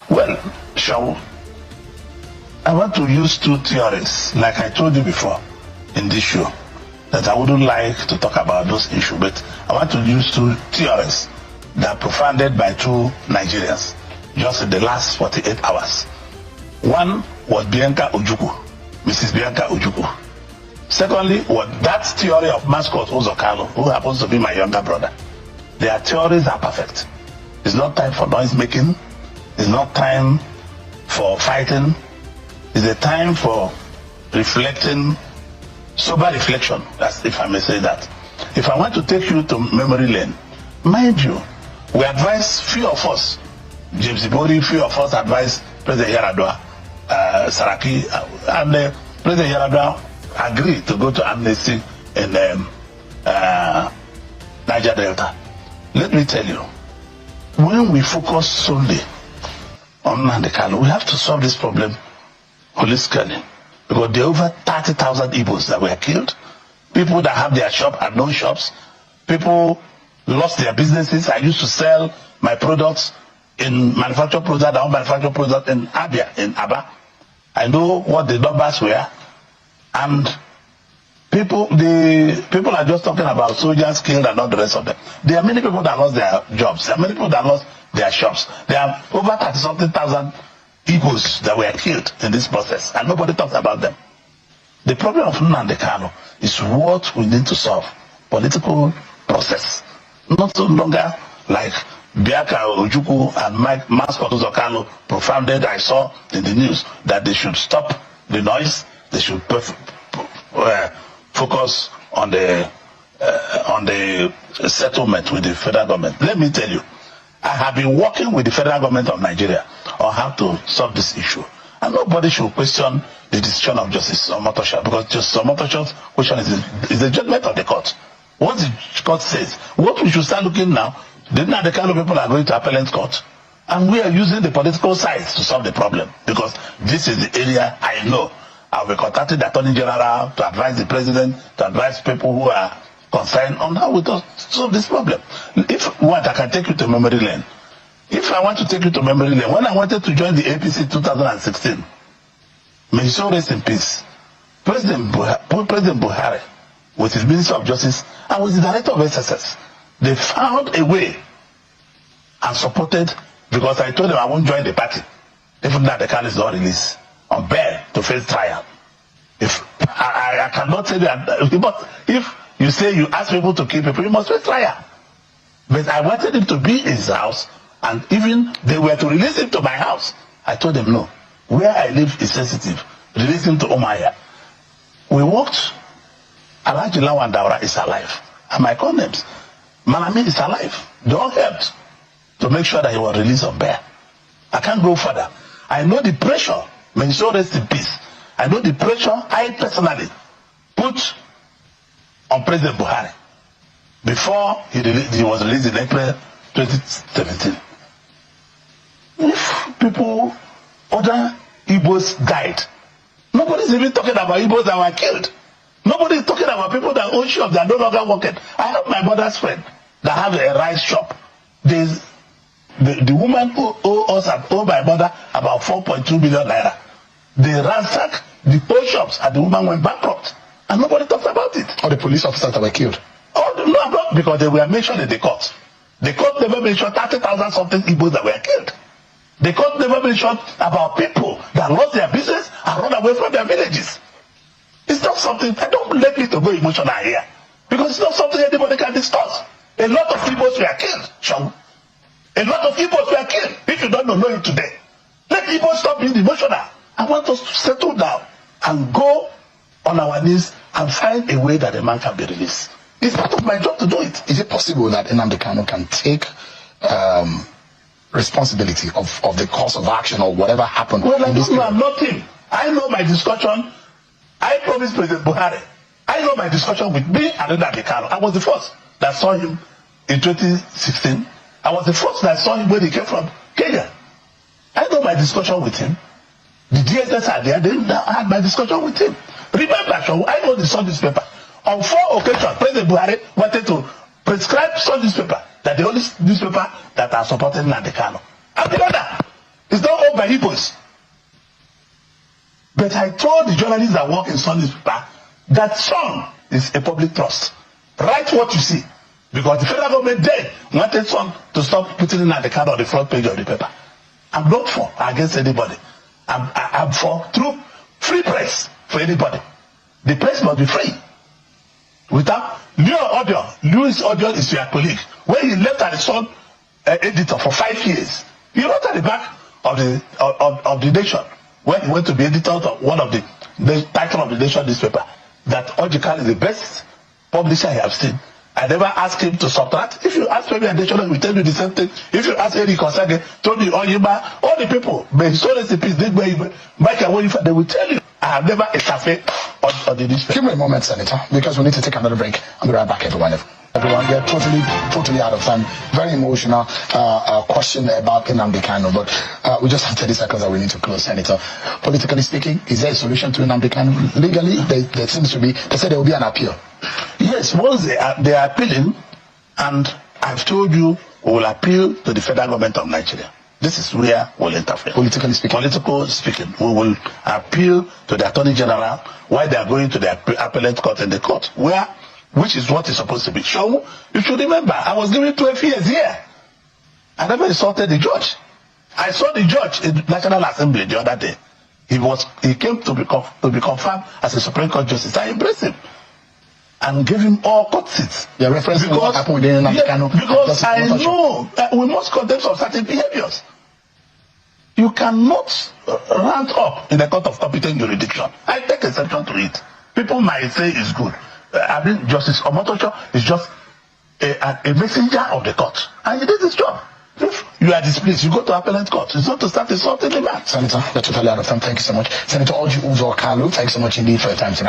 Well, Shaw, I want to use two theories, like I told you before in this show, that I wouldn't like to talk about those issues, but I want to use two theories that are profounded by two Nigerians just in the last 48 hours. One was Bianca Ojukwu, Mrs. Bianca Ojukwu. Secondly, was that theory of mascot Orji Kalu, who happens to be my younger brother. Their theories are perfect. It's not time for noise making. It's not time for fighting. It's a time for reflecting, sober reflection, as if I may say that. If I want to take you to memory lane, mind you, we advise few of us, James Ibori, few of us advise President Yaradua, Saraki, and President Yaradua agreed to go to amnesty in Niger Delta. Let me tell you, when we focus solely on Nnamdi Kanu, we have to solve this problem holistically, because there are over 30,000 Igbos that were killed. People that have their shop had no shops. People lost their businesses. I used to sell my products in manufactured products, I own manufactured products in Abia, in Aba. I know what the numbers were, and people are just talking about soldiers killed and not the rest of them. There are many people that lost their jobs. There are many people that lost their shops. There are over 30-something thousand Igbos that were killed in this process, and nobody talks about them. The problem of Nnamdi Kanu is what we need to solve. Political process. Not so longer like Bianca Ojukwu and mascot Orji Kalu profounded. I saw in the news that they should stop the noise. They should focus on the settlement with the federal government. Let me tell you, I have been working with the federal government of Nigeria on how to solve this issue. And nobody should question the decision of Justice Omotosha, because Justice Omotosha's question is the judgment of the court. What the court says, what we should start looking now, the Nnamdi Kanu people are going to appellate court. And we are using the political sides to solve the problem, because this is the area I know. I'll be contacting the Attorney General to advise the President, to advise people who are concerned on how we can solve this problem. If what I can take you to memory lane. If I want to take you to memory lane, when I wanted to join the APC in 2016, may he so rest in peace, President Buhari, with his Minister of Justice, and with the Director of SSS, they found a way and supported, because I told them I won't join the party if Nnamdi Kanu is not released on bail to face trial. If I cannot tell you, but if you say you ask people to kill people, you must face trial. But I wanted him to be in his house, and even they were to release him to my house. I told them no. Where I live is sensitive. Release him to Omaya. We walked. Alhaji Lawan Daura is alive. And my names. Malami is alive. They all helped to make sure that he was released on bail. I can't go further. I know the pressure. May he so rest in peace. I know the pressure I personally put on President Buhari before he was released in April 2017. If people, other Igbos died, nobody's even talking about Igbos that were killed. Nobody's talking about people that own shops that are no longer working. I have my mother's friend that have a rice shop. The woman who owed my mother about 4.2 million naira. They ransacked the whole shops and the woman went bankrupt. And nobody talks about it. Or the police officers that were killed. Oh, no, not because they were mentioned in the court. The court never mentioned 30,000 something Igbos that were killed. The court never mentioned about people that lost their business and run away from their villages. It's not something, I don't let me to go emotional here, because it's not something anybody can discuss. A lot of Igbos were killed, Sean. A lot of Igbos were killed. If you don't know it today, let Igbos stop being emotional. I want us to settle down and go on our knees and find a way that a man can be released. It's part of my job to do it. Is it possible that Nnamdi Kanu can take responsibility of the course of action or whatever happened? Well, I don't know, I'm not him. I know my discussion. I promised President Buhari. I know my discussion with me and Nnamdi Kanu. I was the first that saw him in 2016. I was the first that saw him when he came from Kenya. I know my discussion with him. The DSS are there. They had my discussion with him. Remember, I know the Sun newspaper. On 4 occasions, President Buhari wanted to prescribe Sun newspaper, that the only newspaper that are supporting Nnamdi Kanu. And the other is not by Igbos. But I told the journalists that work in Sunday's paper that Sun is a public trust. Write what you see. Because the federal government then wanted Sun to stop putting in at the card on the front page of the paper. I'm not for against anybody. I'm for true free press for anybody. The press must be free. Without Louis Audio is your colleague. When he left at the Sun editor for 5 years, he wrote at the back of the Nation, when he went to be editor of one of the title of the Nation newspaper, that Orji Kalu is the best publisher I have seen. I never asked him to subtract. If you ask maybe a national, we tell you the same thing. If you ask Eric Kosage, Tony Oyeba, all the people, but so recipes, they will tell you. I have never interfered on the newspaper. Give me a moment, Senator, because we need to take another break. I'll be right back, everyone. Everyone, we are totally out of time. Very emotional question about Nnamdi Kanu, but we just have 30 seconds that we need to close, Senator. Politically speaking, is there a solution to Nnamdi Kanu? Legally, there seems to be. They said there will be an appeal. Yes, once they are appealing, and I've told you, we will appeal to the federal government of Nigeria. This is where we'll interfere. Politically speaking, we will appeal to the Attorney General while they are going to the appellate court and the court, which is what is supposed to be. So you should remember, I was given 12 years here. I never insulted the judge. I saw the judge in the National Assembly the other day. He came to be confirmed as a Supreme Court justice. I embraced him and gave him all court seats. You're referencing what happened with Nnamdi Kanu. Because I know we must condemn some certain behaviors. You cannot round up in the court of competent jurisdiction. I take exception to it. People might say it's good. I mean, Justice Omotosho is just a messenger of the court. And he did his job. If you are displeased, you go to appellate court. It's not to start insulting the man. Senator, we're totally out of time. Thank you so much. Senator Orji Kalu, thanks so much indeed for your time tonight.